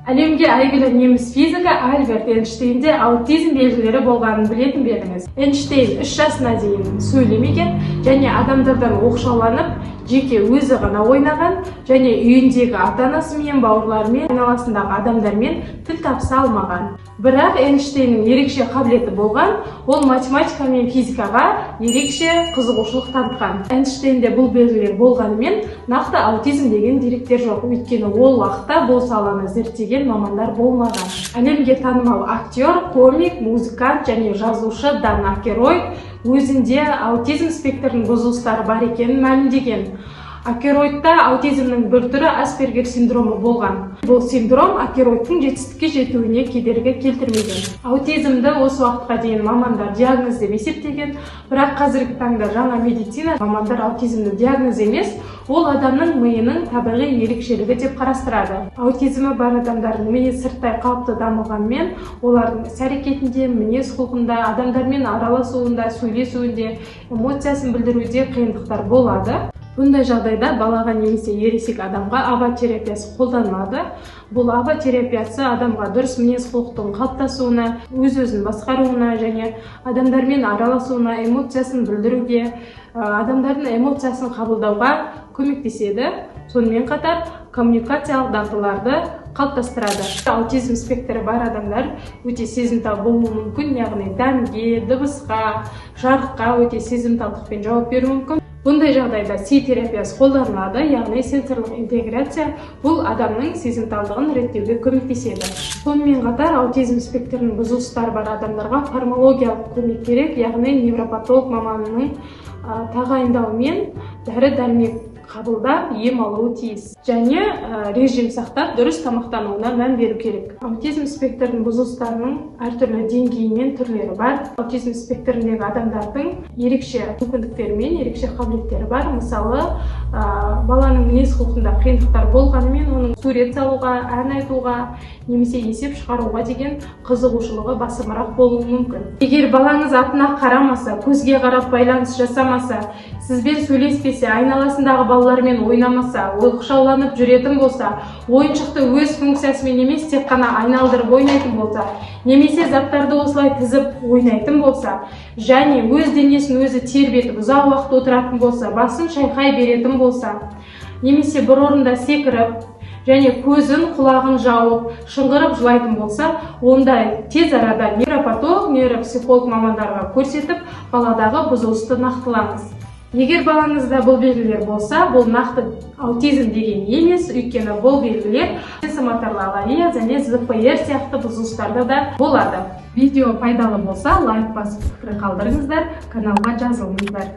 Әлемге әйгілі неміс физигі Альберт Эйнштейнде аутизм белгілері болғанын білетін беріңіз. Эйнштейн 3 жасына дейін сөйлемеген және адамдардан оқшауланып, жеке өзі ғана ойнаған және үйіндегі ата-анасы мен бауырларымен, айналасындағы адамдармен тіл табыса алмаған. Бірақ Эйнштейннің ерекше қабілеті болған, ол математика мен физикаға ерекше қызығушылық танытқан. Эйнштейнде бұл белгілер болғанымен, нақты аутизм деген деректер жоқ, өйткені ол уақытта бұл саланы зерттеген мамандар болмаған. Әлемге танымал актер, комик, музыкант және жазушы Дан Акеройд өзінде аутизм спектрінің бұзылыстары бар екенін мәлімдеген. Акеройдта аутизмнің бір түрі Аспергер синдромы болған. Бұл синдром Акеройдтың жетістікке жетуіне кедергі келтірмеген. Аутизмді осы уақытқа дейін мамандар диагноз деп есептеген, бірақ қазіргі таңда жаңа медицина мамандар аутизмді диагноз емес, ол адамның миының табиғи ерекшелігі деп қарастырады. Аутизмі бар адамдардың миы сырттай қалыпты дамығанмен, олардың іс-әрекетінде, мінез-құлқында, адамдармен араласуында, сөйлесуінде, эмоциясын білдіруде қиындықтар болады. Бұндай жағдайда балаға немесе ересек адамға АБА терапиясы қолданылады. Бұл АБА терапиясы адамға дұрыс мінез-құлықтың қалыптасуына, өз-өзін басқаруына және адамдармен араласуына, эмоциясын білдіруге, адамдардың эмоциясын қабылдауға көмектеседі. Сонымен қатар коммуникациялық дағдыларды қалыптастырады. Аутизм спектрі бар адамдар өте сезімтал болуы мүмкін, яғни дәмге, дыбысқа, жарыққа өте сезімталдықпен жауап беруі мүмкін. Бұндай жағдайда Си терапиясы қолданылады, яғни сенсорлық интеграция бұл адамның сезімталдығын реттеуге көмектеседі. Сонымен қатар аутизм спектрінің бұзылыстары бар адамдарға фармакологиялық көмек керек, яғни невропатолог маманының тағайындауымен дәрі-дәрмек қабылдап ем алуы тиіс. Және режим сақтап дұрыс тамақтануына мән беру керек. Аутизм спектрінің бұзылыстарының әртүрлі деңгейі мен түрлері бар. Аутизм спектріндегі адамдардың ерекше мүмкіндіктері мен ерекше қабілеттері бар. Мысалы, баланың мінез-құлқында қиындықтар болғанымен, оның сурет салуға, ән айтуға, немесе есеп шығаруға деген қызығушылығы басымырақ болуы мүмкін. Егер балаңыз артына қарамаса, көзге қарап байланыс жасамаса, сізбен сөйлеспесе, айналасындағы балалармен ойнамаса, оқшауланып жүретін болса, ойыншықты өз функциясымен емес, тек қана айналдырып ойнайтын болса, немесе заттарды осылай тізіп ойнайтын болса, және өз денесін өзі тербетіп ұзақ уақыт отыратын болса, басын шайқай беретін болса, немесе бір орында секіріп, және көзін, құлағын жауып, шыңғырып жылайтын болса, ондай тез арада невропатолог, нейропсихолог мамандарға көрсетіп, баладағы бұзылысты нақтылаңыз. Егер балаңызда бұл белгілер болса, бұл нақты аутизм деген емес, өйткені бұл белгілер соматарлы және ЗПР сияқты бұзылыстарда да болады. Видео пайдалы болса, лайк басып пікір қалдырыңыздар, каналға жазылыңыздар.